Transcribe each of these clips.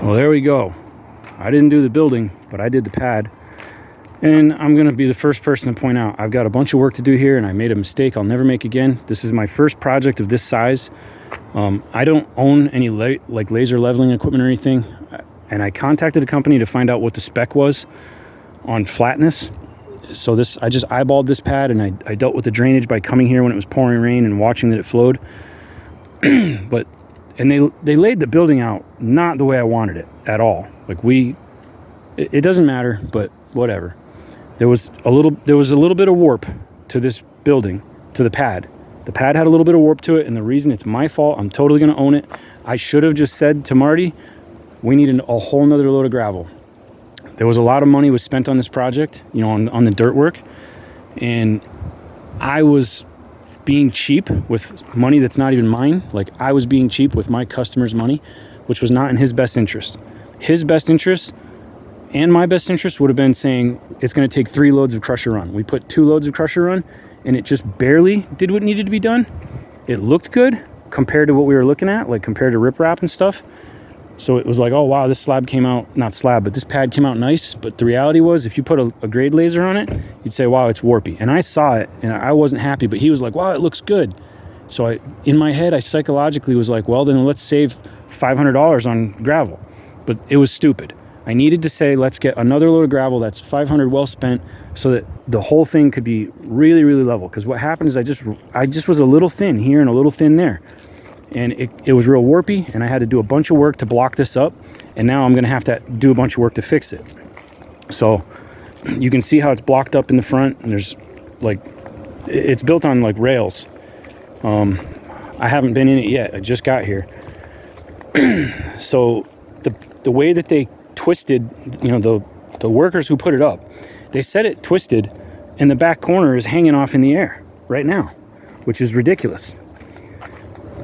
Well, there we go. I didn't do the building, but I did the pad. And I'm going to be the first person to point out I've got a bunch of work to do here, and I made a mistake I'll never make again. This is my first project of this size. I don't own any laser leveling equipment or anything, and I contacted a company to find out what the spec was on flatness. So I just eyeballed this pad, and I dealt with the drainage by coming here when it was pouring rain and watching that it flowed. And they laid the building out not the way I wanted it at all. It doesn't matter, but whatever. There was a little bit of warp to this building, to the pad. The pad had a little bit of warp to it, and the reason it's my fault, I'm totally going to own it. I should have just said to Marty, we need a whole nother load of gravel. There was a lot of money was spent on this project, on the dirt work, and I was being cheap with money that's not even mine. I was being cheap with my customer's money, which was not in his best interest. His best interest and my best interest would have been saying it's going to take 3 loads of crusher run. We put 2 loads of crusher run, and it just barely did what needed to be done. It looked good compared to what we were looking at, compared to riprap and stuff. So it was oh wow, this slab came out, not slab, but this pad came out nice. But the reality was, if you put a grade laser on it, you'd say, wow, it's warpy. And I saw it, and I wasn't happy, but he was like, wow, it looks good. So in my head, I psychologically was like, well, then let's save $500 on gravel. But it was stupid. I needed to say, let's get another load of gravel that's $500 well spent, so that the whole thing could be really, really level. Because what happened is I just was a little thin here and a little thin there. And it was real warpy, and I had to do a bunch of work to block this up, and now I'm going to have to do a bunch of work to fix it. So you can see how it's blocked up in the front, and there's it's built on rails. I haven't been in it yet. I just got here. So the way that they twisted, the workers who put it up, they said it twisted, and the back corner is hanging off in the air right now, which is ridiculous.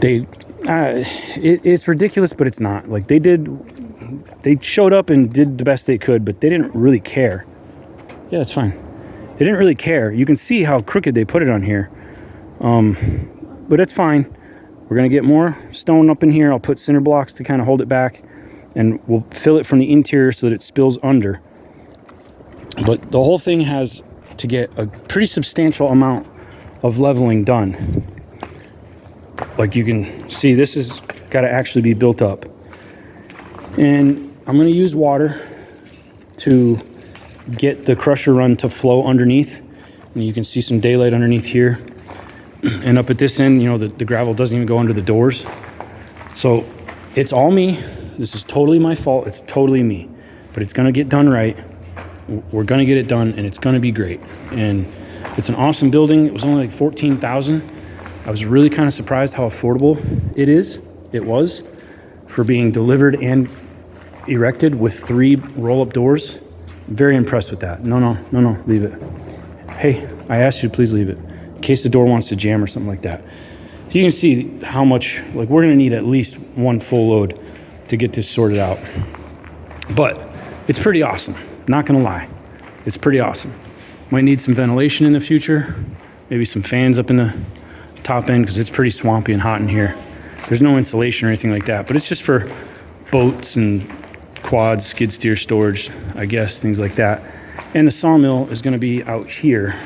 It's ridiculous, but it's not. They showed up and did the best they could, but they didn't really care. Yeah, that's fine. They didn't really care. You can see how crooked they put it on here. But it's fine. We're going to get more stone up in here. I'll put cinder blocks to kind of hold it back, and we'll fill it from the interior so that it spills under. But the whole thing has to get a pretty substantial amount of leveling done. You can see, this has got to actually be built up. And I'm going to use water to get the crusher run to flow underneath. And you can see some daylight underneath here. And up at this end, the gravel doesn't even go under the doors. So it's all me. This is totally my fault. It's totally me. But it's going to get done right. We're going to get it done, and it's going to be great. And it's an awesome building. It was only $14,000. I was really kind of surprised how affordable it was for being delivered and erected with 3 roll-up doors. I'm very impressed with that. No, leave it. Hey, I asked you to please leave it in case the door wants to jam or something like that. So you can see how much, we're going to need at least 1 full load to get this sorted out. But it's pretty awesome. Not going to lie. It's pretty awesome. Might need some ventilation in the future. Maybe some fans up in the top end, because it's pretty swampy and hot in here. There's no insulation or anything like that, but it's just for boats and quads, skid steer storage, I guess, things like that. And the sawmill is going to be out here.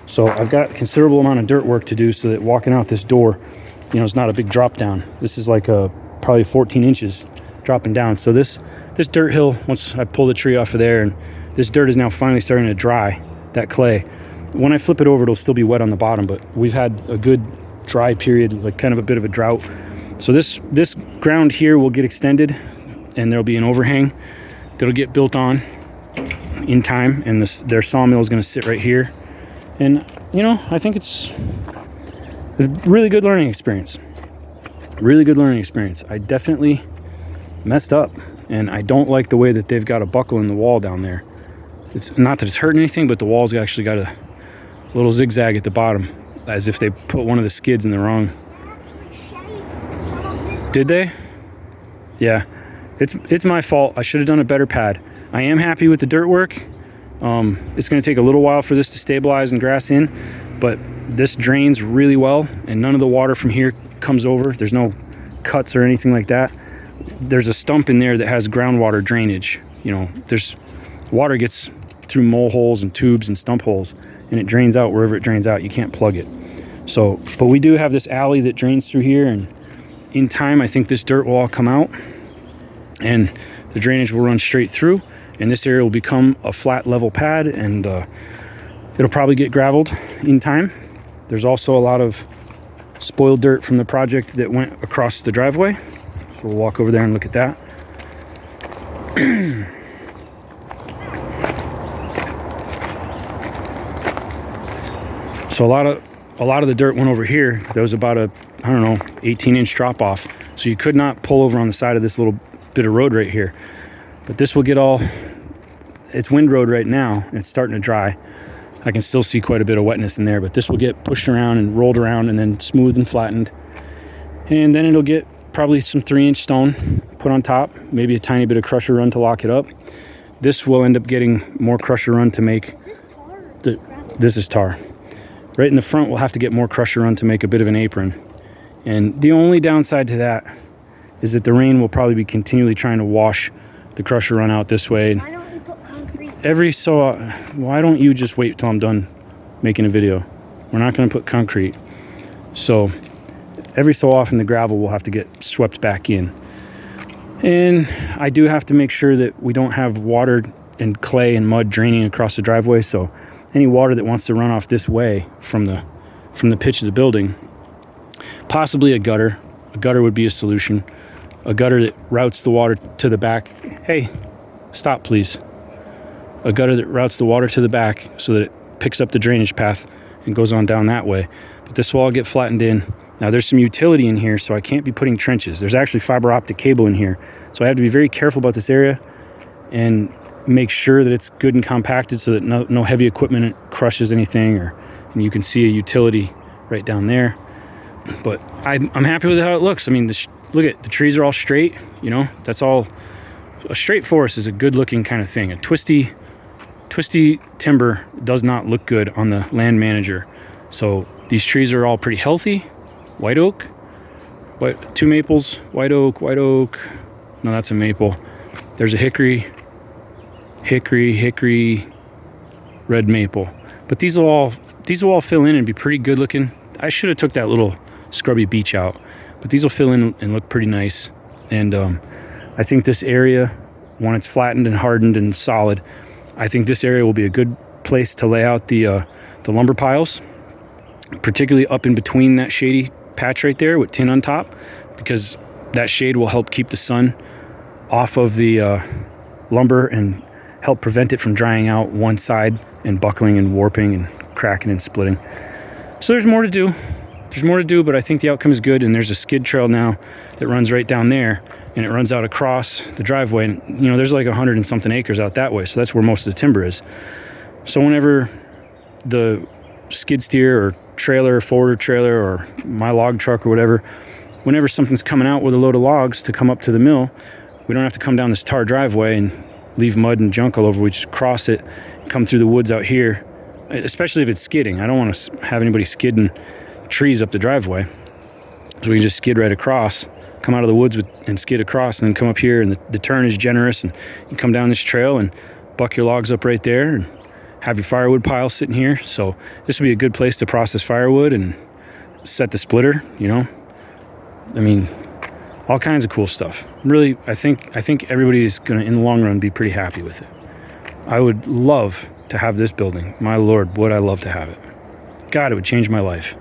So I've got a considerable amount of dirt work to do, so that walking out this door, it's not a big drop down. This is probably 14 inches dropping down. So this dirt hill, once I pull the tree off of there, and this dirt is now finally starting to dry, that clay. When I flip it over, it'll still be wet on the bottom, but we've had a good dry period, kind of a bit of a drought. So this ground here will get extended, and there'll be an overhang that'll get built on in time, and their sawmill is going to sit right here. And, I think it's a really good learning experience. Really good learning experience. I definitely messed up, and I don't like the way that they've got a buckle in the wall down there. It's not that it's hurting anything, but the wall's actually got a little zigzag at the bottom, as if they put one of the skids in the wrong. Did they? Yeah, it's my fault. I should have done a better pad. I am happy with the dirt work. It's going to take a little while for this to stabilize and grass in, but this drains really well, and none of the water from here comes over. There's no cuts or anything like that. there's a stump in there that has groundwater drainage. You know, there's water gets through mole holes and tubes and stump holes, and it drains out wherever it drains out. You can't plug it. So, but we do have this alley that drains through here, and in time, I think this dirt will all come out, and the drainage will run straight through, and this area will become a flat level pad, and it'll probably get gravelled in time. There's also a lot of spoiled dirt from the project that went across the driveway. So we'll walk over there and look at that. So a lot of the dirt went over here. There was about a, I don't know, 18-inch drop off. So you could not pull over on the side of this little bit of road right here. But this will get all, it's wind road right now, and it's starting to dry. I can still see quite a bit of wetness in there, but this will get pushed around and rolled around and then smoothed and flattened. And then it'll get probably some 3-inch stone put on top, maybe a tiny bit of crusher run to lock it up. This will end up getting more crusher run to make, Is this tar? this is tar. Right in the front, we'll have to get more crusher run to make a bit of an apron. And the only downside to that is that the rain will probably be continually trying to wash the crusher run out this way. Why don't you put concrete? Why don't you just wait till I'm done making a video? We're not going to put concrete. So every so often the gravel will have to get swept back in. And I do have to make sure that we don't have water and clay and mud draining across the driveway. So any water that wants to run off this way from the pitch of the building, possibly a gutter. A gutter would be a solution. A gutter that routes the water to the back. Hey, stop please. A gutter that routes the water to the back so that it picks up the drainage path and goes on down that way. But this will all get flattened in. Now there's some utility in here, so I can't be putting trenches. There's actually fiber optic cable in here. So I have to be very careful about this area and make sure that it's good and compacted so that no heavy equipment crushes anything, and you can see a utility right down there. But I'm happy with how it looks. I mean, look at the trees are all straight. You know, that's all. A straight forest is a good looking kind of thing. A twisty timber does not look good on the land manager. So these trees are all pretty healthy. White oak, two maples, white oak. No, that's a maple. There's a hickory, red maple. But these will all fill in and be pretty good looking. I should have took that little scrubby beech out, but these will fill in and look pretty nice. And I think this area, when it's flattened and hardened and solid, I think this area will be a good place to lay out the lumber piles, particularly up in between that shady patch right there with tin on top, because that shade will help keep the sun off of the lumber and help prevent it from drying out one side and buckling and warping and cracking and splitting. So there's more to do. But I think the outcome is good. And there's a skid trail now that runs right down there, and it runs out across the driveway. And, you know, there's like 100 and something acres out that way. So that's where most of the timber is. So whenever the skid steer or trailer, forwarder trailer, or my log truck or whatever, whenever something's coming out with a load of logs to come up to the mill, we don't have to come down this tar driveway and leave mud and junk all over. We just cross it, come through the woods out here, especially if it's skidding. I don't want to have anybody skidding trees up the driveway. So we can just skid right across, come out of the woods and skid across, and then come up here, and the turn is generous, and you come down this trail and buck your logs up right there and have your firewood pile sitting here. So this would be a good place to process firewood and set the splitter, you know. I mean, all kinds of cool stuff. Really, I think everybody is going to, in the long run, be pretty happy with it. I would love to have this building. My Lord, would I love to have it. God, it would change my life.